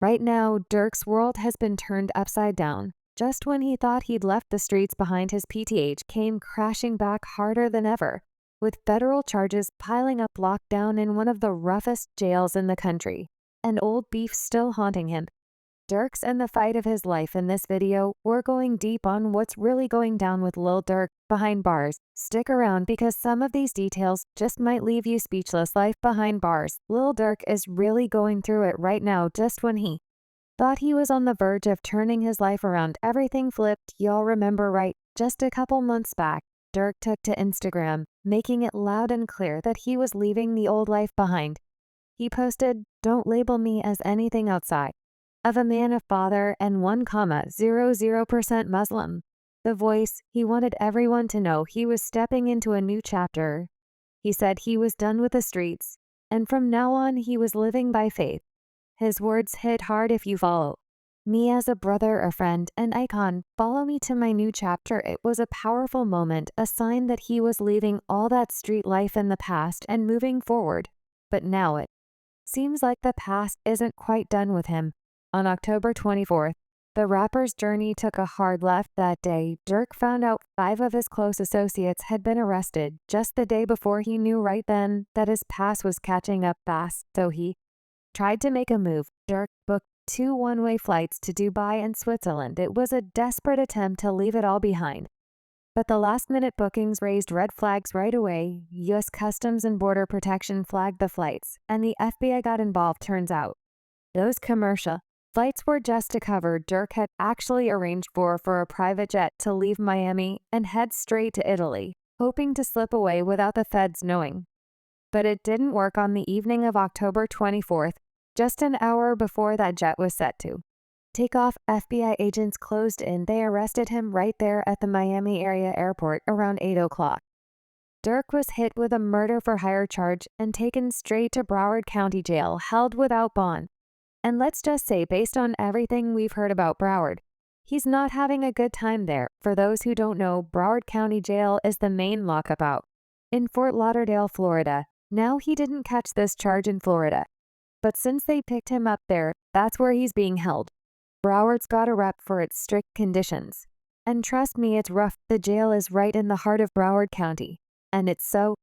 Right now, Durk's world has been turned upside down. Just when he thought he'd left the streets behind, his PTH came crashing back harder than ever, with federal charges piling up locked down in one of the roughest jails in the country, and old beef still haunting him. Durk's in the fight of his life. In this video, we're going deep on what's really going down with Lil Durk behind bars. Stick around because some of these details just might leave you speechless. Life behind bars. Lil Durk is really going through it right now. Just when he thought he was on the verge of turning his life around, everything flipped. Y'all remember, right? Just a couple months back, Durk took to Instagram, making it loud and clear that he was leaving the old life behind. He posted, "Don't label me as anything outside of a man, a father, and 1,00% Muslim." The voice, he wanted everyone to know he was stepping into a new chapter. He said he was done with the streets, and from now on he was living by faith. His words hit hard. "If you follow me as a brother, a friend, an icon, follow me to my new chapter." It was a powerful moment, a sign that he was leaving all that street life in the past and moving forward. But now it seems like the past isn't quite done with him. On October 24th, the rapper's journey took a hard left. That day, Durk found out 5 of his close associates had been arrested just the day before. He knew right then that his past was catching up fast, so he tried to make a move. Durk booked 2 one-way flights to Dubai and Switzerland. It was a desperate attempt to leave it all behind. But the last-minute bookings raised red flags right away. U.S. Customs and Border Protection flagged the flights, and the FBI got involved. Turns out those commercial flights were just to cover. Durk had actually arranged for a private jet to leave Miami and head straight to Italy, hoping to slip away without the feds knowing. But it didn't work. On the evening of October 24th, just an hour before that jet was set to take off, FBI agents closed in. They arrested him right there at the Miami area airport around 8 o'clock. Durk was hit with a murder for hire charge and taken straight to Broward County Jail, held without bond. And let's just say, based on everything we've heard about Broward, he's not having a good time there. For those who don't know, Broward County Jail is the main lockup out in Fort Lauderdale, Florida. Now, he didn't catch this charge in Florida, but since they picked him up there, that's where he's being held. Broward's got a rep for its strict conditions. And trust me, it's rough. The jail is right in the heart of Broward County, and it's so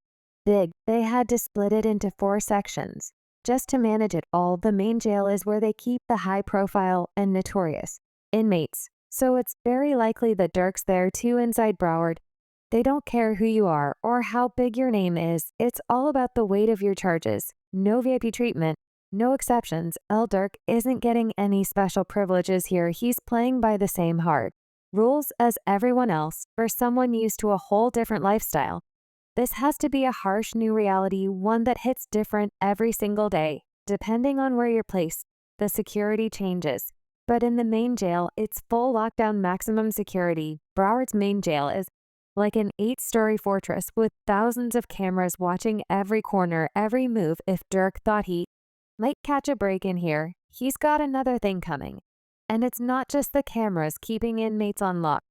big, they had to split it into 4 sections just to manage it all. The main jail is where they keep the high-profile and notorious inmates, so it's very likely that Durk's there too. Inside Broward, they don't care who you are or how big your name is. It's all about the weight of your charges. No VIP treatment, no exceptions. Lil Durk isn't getting any special privileges here. He's playing by the same hard rules as everyone else. For someone used to a whole different lifestyle, this has to be a harsh new reality, one that hits different every single day. Depending on where you're placed, the security changes. But in the main jail, it's full lockdown, maximum security. Broward's main jail is like an 8-story fortress with thousands of cameras watching every corner, every move. If Durk thought he might catch a break in here, he's got another thing coming. And it's not just the cameras keeping inmates on lock.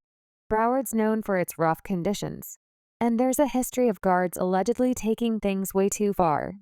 Broward's known for its rough conditions, and there's a history of guards allegedly taking things way too far.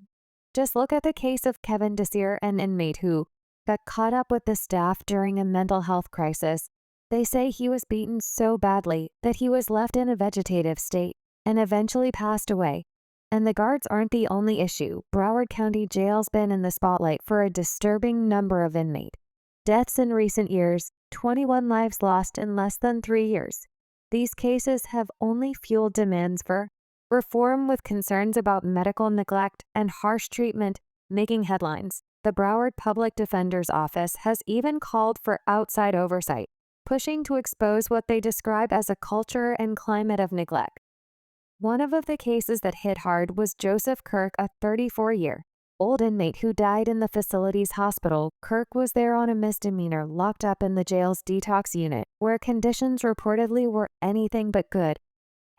Just look at the case of Kevin Desir, an inmate who got caught up with the staff during a mental health crisis. They say he was beaten so badly that he was left in a vegetative state and eventually passed away. And the guards aren't the only issue. Broward County Jail's been in the spotlight for a disturbing number of inmate deaths in recent years. 21 lives lost in less than 3 years. These cases have only fueled demands for reform, with concerns about medical neglect and harsh treatment making headlines. The Broward Public Defender's Office has even called for outside oversight, pushing to expose what they describe as a culture and climate of neglect. One of the cases that hit hard was Joseph Kirk, a 34-year-old inmate who died in the facility's hospital. Kirk was there on a misdemeanor, locked up in the jail's detox unit, where conditions reportedly were anything but good.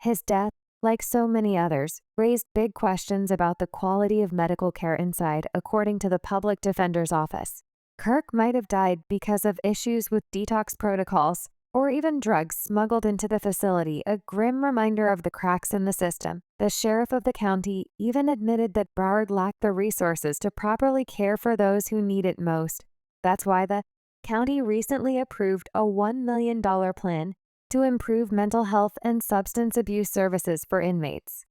His death, like so many others, raised big questions about the quality of medical care inside. According to the Public Defender's Office, Kirk might have died because of issues with detox protocols or even drugs smuggled into the facility, a grim reminder of the cracks in the system. The sheriff of the county even admitted that Broward lacked the resources to properly care for those who need it most. That's why the county recently approved a $1 million plan to improve mental health and substance abuse services for inmates.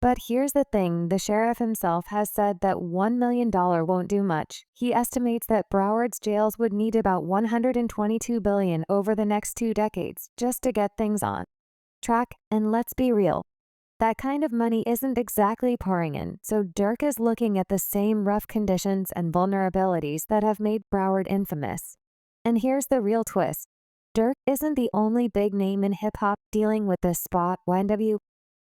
But here's the thing, the sheriff himself has said that $1 million won't do much. He estimates that Broward's jails would need about $122 billion over the next 2 decades just to get things on track, and let's be real, that kind of money isn't exactly pouring in, so Durk is looking at the same rough conditions and vulnerabilities that have made Broward infamous. And here's the real twist. Durk isn't the only big name in hip-hop dealing with this spot. YNW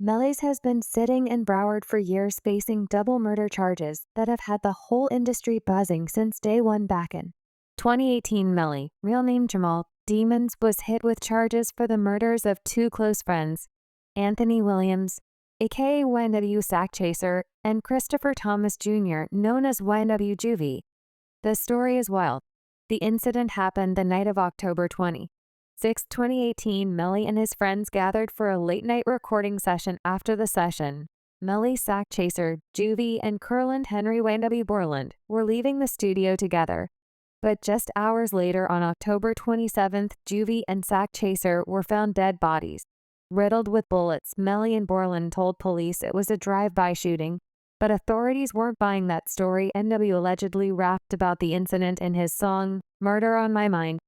Melly's has been sitting in Broward for years facing double murder charges that have had the whole industry buzzing since day one back in 2018. Melly, real name Jamal Demons, was hit with charges for the murders of 2 close friends, Anthony Williams, aka YNW Sack Chaser, and Christopher Thomas Jr., known as YNW Juvie. The story is wild. The incident happened the night of October 26, 2018. Melly and his friends gathered for a late-night recording session. After the session, Melly, Sack Chaser, Juvie, and Curland Henry YNW Borland were leaving the studio together. But just hours later, on October 27th, Juvie and Sack Chaser were found dead bodies, riddled with bullets. Melly and Borland told police it was a drive-by shooting, but authorities weren't buying that story. NW allegedly rapped about the incident in his song, Murder on My Mind.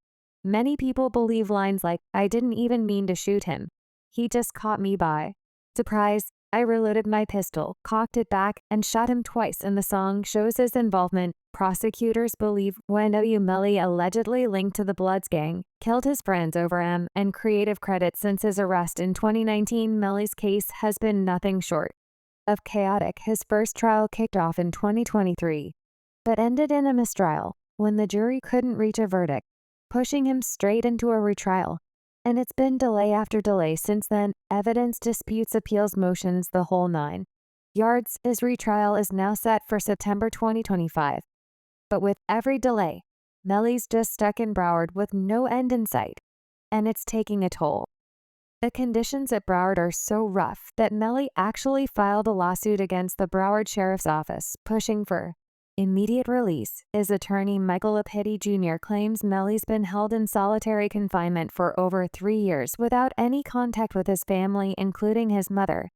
Many people believe lines like, "I didn't even mean to shoot him. He just caught me by surprise. I reloaded my pistol, cocked it back, and shot him twice," and the song shows his involvement. Prosecutors believe YNW Melly allegedly linked to the Bloods gang, killed his friends over M and creative credit. Since his arrest in 2019, Melly's case has been nothing short of chaotic. His first trial kicked off in 2023, but ended in a mistrial when the jury couldn't reach a verdict, pushing him straight into a retrial. And it's been delay after delay since then, evidence disputes, appeals, motions, the whole 9 yards. His retrial is now set for September 2025. But with every delay, Melly's just stuck in Broward with no end in sight, and it's taking a toll. The conditions at Broward are so rough that Melly actually filed a lawsuit against the Broward Sheriff's Office, pushing for immediate release. His attorney, Michael Lapiddy Jr., claims Melly's been held in solitary confinement for over 3 years without any contact with his family, including his mother.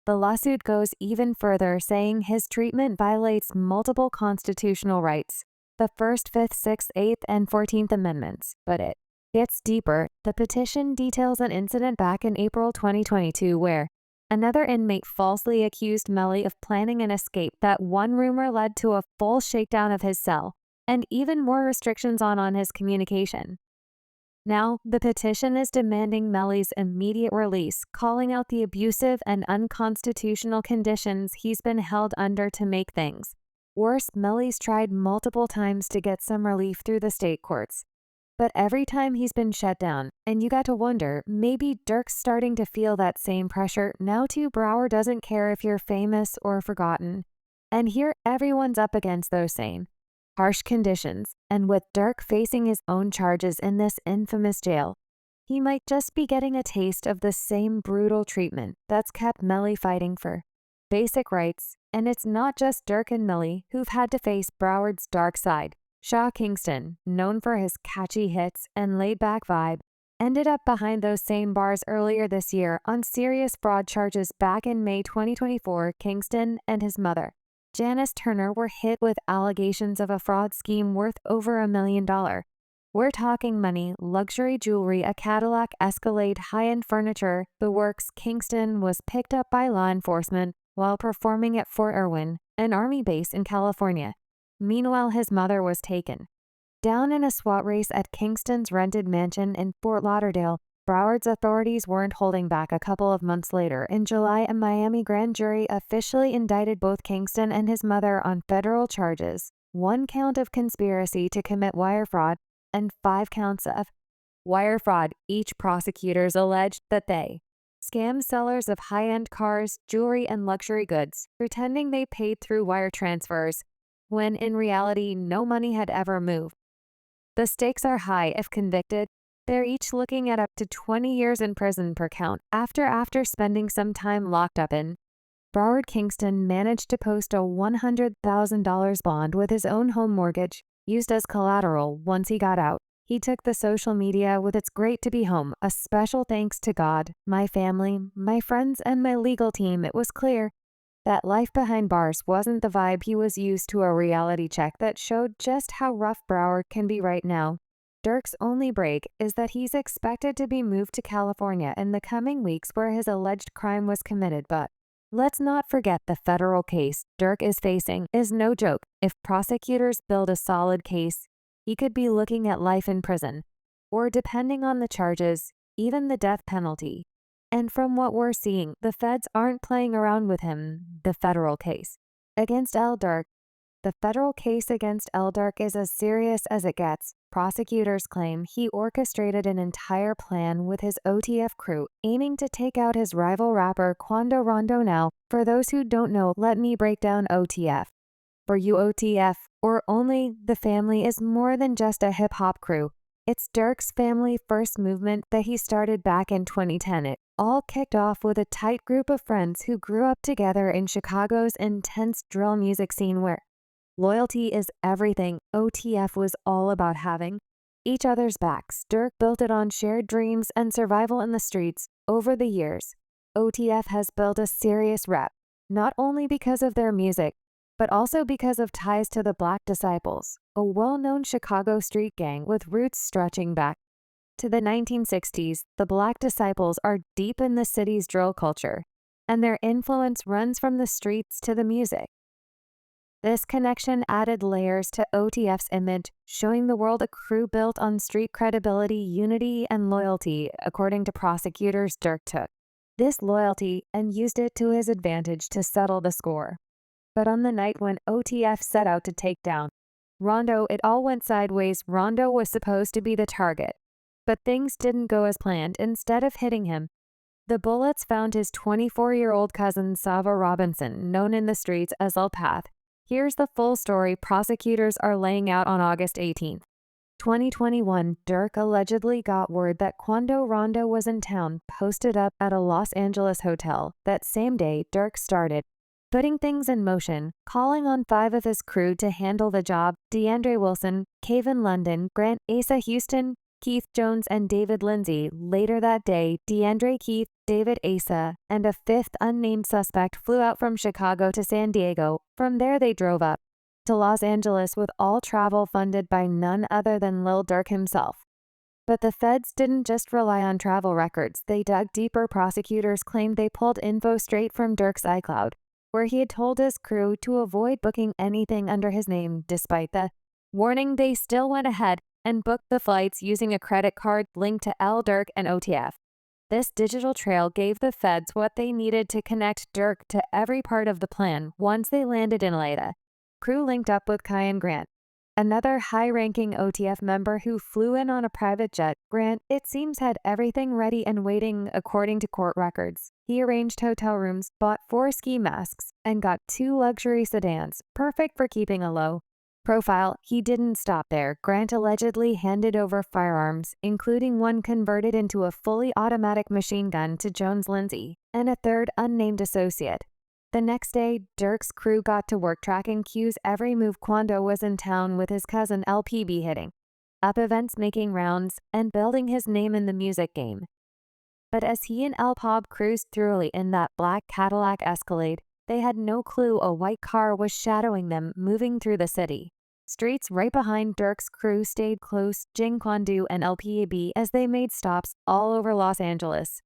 The lawsuit goes even further, saying his treatment violates multiple constitutional rights, the First, Fifth, Sixth, Eighth, and 14th Amendments. But it gets deeper. The petition details an incident back in April 2022 where another inmate falsely accused Melly of planning an escape. That one rumor led to a full shakedown of his cell and even more restrictions on his communication. Now, the petition is demanding Melly's immediate release, calling out the abusive and unconstitutional conditions he's been held under. To make things worse, Melly's tried multiple times to get some relief through the state courts, but every time he's been shut down. And you got to wonder, maybe Durk's starting to feel that same pressure now too. Broward doesn't care if you're famous or forgotten, and here everyone's up against those same harsh conditions. And with Durk facing his own charges in this infamous jail, he might just be getting a taste of the same brutal treatment that's kept Melly fighting for basic rights. And it's not just Durk and Melly who've had to face Broward's dark side. Shaw Kingston, known for his catchy hits and laid-back vibe, ended up behind those same bars earlier this year on serious fraud charges. Back in May 2024, Kingston and his mother, Janice Turner, were hit with allegations of a fraud scheme worth over $1 million. We're talking money, luxury jewelry, a Cadillac Escalade, high-end furniture, the works. Kingston was picked up by law enforcement while performing at Fort Irwin, an Army base in California. Meanwhile, his mother was taken down in a SWAT race at Kingston's rented mansion in Fort Lauderdale. Broward's authorities weren't holding back. A couple of months later, in July, a Miami grand jury officially indicted both Kingston and his mother on federal charges, 1 count of conspiracy to commit wire fraud and 5 counts of wire fraud. Each prosecutors alleged that they scammed sellers of high-end cars, jewelry, and luxury goods, pretending they paid through wire transfers, when in reality no money had ever moved. The stakes are high. If convicted, they're each looking at up to 20 years in prison per count. After spending some time locked up in Broward, Kingston managed to post a $100,000 bond with his own home mortgage, Used as collateral once he got out, he took the social media with "It's great to be home. A special thanks to God, my family, my friends, and my legal team." It was clear that life behind bars wasn't the vibe he was used to. A reality check that showed just how rough Broward can be right now. Durk's only break is that he's expected to be moved to California in the coming weeks where his alleged crime was committed, but let's not forget the federal case Durk is facing is no joke. If prosecutors build a solid case, he could be looking at life in prison, or depending on the charges, even the death penalty. And from what we're seeing, the feds aren't playing around with him. The federal case against Lil Durk. The federal case against Lil Durk is as serious as it gets. Prosecutors claim he orchestrated an entire plan with his OTF crew, aiming to take out his rival rapper Quando Rondo. Now, for those who don't know, let me break down OTF. For you OTF, or only the family, is more than just a hip-hop crew. It's Durk's family first movement that he started back in 2010. It all kicked off with a tight group of friends who grew up together in Chicago's intense drill music scene where loyalty is everything. OTF was all about having each other's backs. Durk built it on shared dreams and survival in the streets. Over the years, OTF has built a serious rep, not only because of their music, but also because of ties to the Black Disciples, a well-known Chicago street gang with roots stretching back to the 1960s. The Black Disciples are deep in the city's drill culture, and their influence runs from the streets to the music. This connection added layers to OTF's image, showing the world a crew built on street credibility, unity, and loyalty. According to prosecutors, Durk took this loyalty and used it to his advantage to settle the score. But on the night when OTF set out to take down Rondo, it all went sideways. Rondo was supposed to be the target, but things didn't go as planned. Instead of hitting him, the bullets found his 24-year-old cousin Sava Robinson, known in the streets as El Path. Here's the full story prosecutors are laying out. On August 18, 2021, Durk allegedly got word that Quando Rondo was in town, posted up at a Los Angeles hotel. That same day, Durk started putting things in motion, calling on 5 of his crew to handle the job: DeAndre Wilson, Kevin London, Grant Asa Houston, Keith Jones, and David Lindsay. Later that day, DeAndre, Keith, David Asa, and a 5th unnamed suspect flew out from Chicago to San Diego. From there, they drove up to Los Angeles with all travel funded by none other than Lil Durk himself. But the feds didn't just rely on travel records. They dug deeper. Prosecutors claimed they pulled info straight from Durk's iCloud, where he had told his crew to avoid booking anything under his name. Despite the warning, they still went ahead and booked the flights using a credit card linked to Lil Durk and OTF. This digital trail gave the feds what they needed to connect Durk to every part of the plan. Once they landed in LA, the crew linked up with Kyan Grant, another high-ranking OTF member who flew in on a private jet. Grant, it seems, had everything ready and waiting. According to court records, he arranged hotel rooms, bought 4 ski masks, and got 2 luxury sedans, perfect for keeping a low profile. He didn't stop there. Grant allegedly handed over firearms, including one converted into a fully automatic machine gun, to Jones Lindsay and a 3rd unnamed associate. The next day, Durk's crew got to work tracking cues every move. Quando was in town with his cousin LPB, hitting up events, making rounds, and building his name in the music game. But as he and LPOB cruised through in that black Cadillac Escalade, they had no clue a white car was shadowing them, moving through the city streets right behind. Durk's crew stayed close, Jing Kwandu and LPAB, as they made stops all over Los Angeles.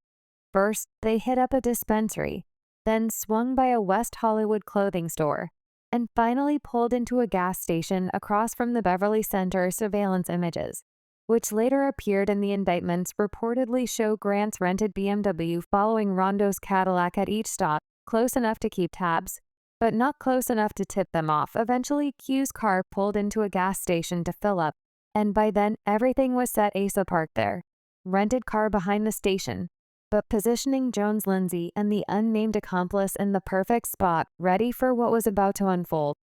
First, they hit up a dispensary, then swung by a West Hollywood clothing store, and finally pulled into a gas station across from the Beverly Center. Surveillance images, which later appeared in the indictments, reportedly show Grant's rented BMW following Rondo's Cadillac at each stop, close enough to keep tabs, but not close enough to tip them off. Eventually, Q's car pulled into a gas station to fill up, and by then, everything was set. Asa parked their rented car behind the station, but positioning Jones Lindsay and the unnamed accomplice in the perfect spot, ready for what was about to unfold.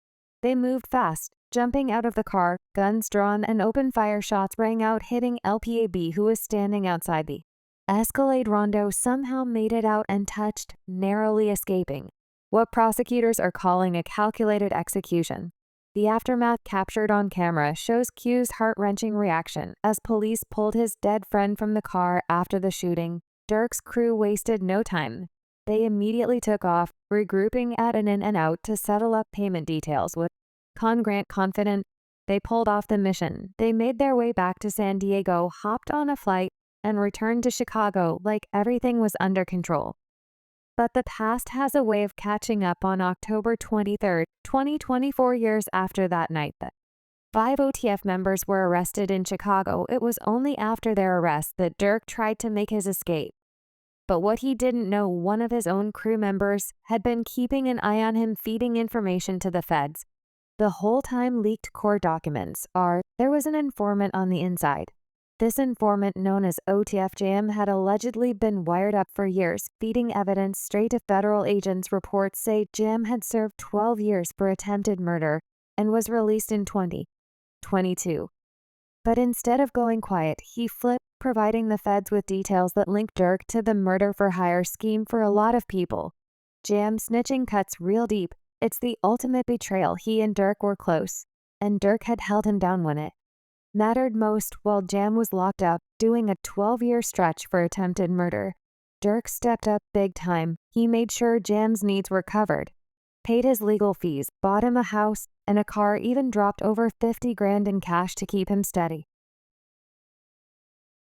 They moved fast, jumping out of the car, guns drawn, and open fire shots rang out, hitting LPAB, who was standing outside the Escalade. Rondo somehow made it out untouched, narrowly escaping what prosecutors are calling a calculated execution. The aftermath captured on camera shows Q's heart-wrenching reaction as police pulled his dead friend from the car after the shooting. Durk's crew wasted no time. They immediately took off, regrouping at an In-N-Out to settle up payment details with Grant confident they pulled off the mission. They made their way back to San Diego, hopped on a flight, and returned to Chicago like everything was under control. But the past has a way of catching up. On October 23, 2024, years after that night, the 5 OTF members were arrested in Chicago. It was only after their arrest that Durk tried to make his escape. But what he didn't know, one of his own crew members had been keeping an eye on him, feeding information to the feds. The whole time, leaked court documents are, there was an informant on the inside. This informant, known as OTF Jam, had allegedly been wired up for years, feeding evidence straight to federal agents. Reports say Jam had served 12 years for attempted murder and was released in 2022. But instead of going quiet, he flipped, providing the feds with details that linked Durk to the murder-for-hire scheme. For a lot of people, Jam snitching cuts real deep. It's the ultimate betrayal. He and Durk were close, and Durk had held him down when it mattered most. While Jam was locked up, doing a 12-year stretch for attempted murder, Durk stepped up big time. He made sure Jam's needs were covered, paid his legal fees, bought him a house and a car, even dropped over $50,000 in cash to keep him steady.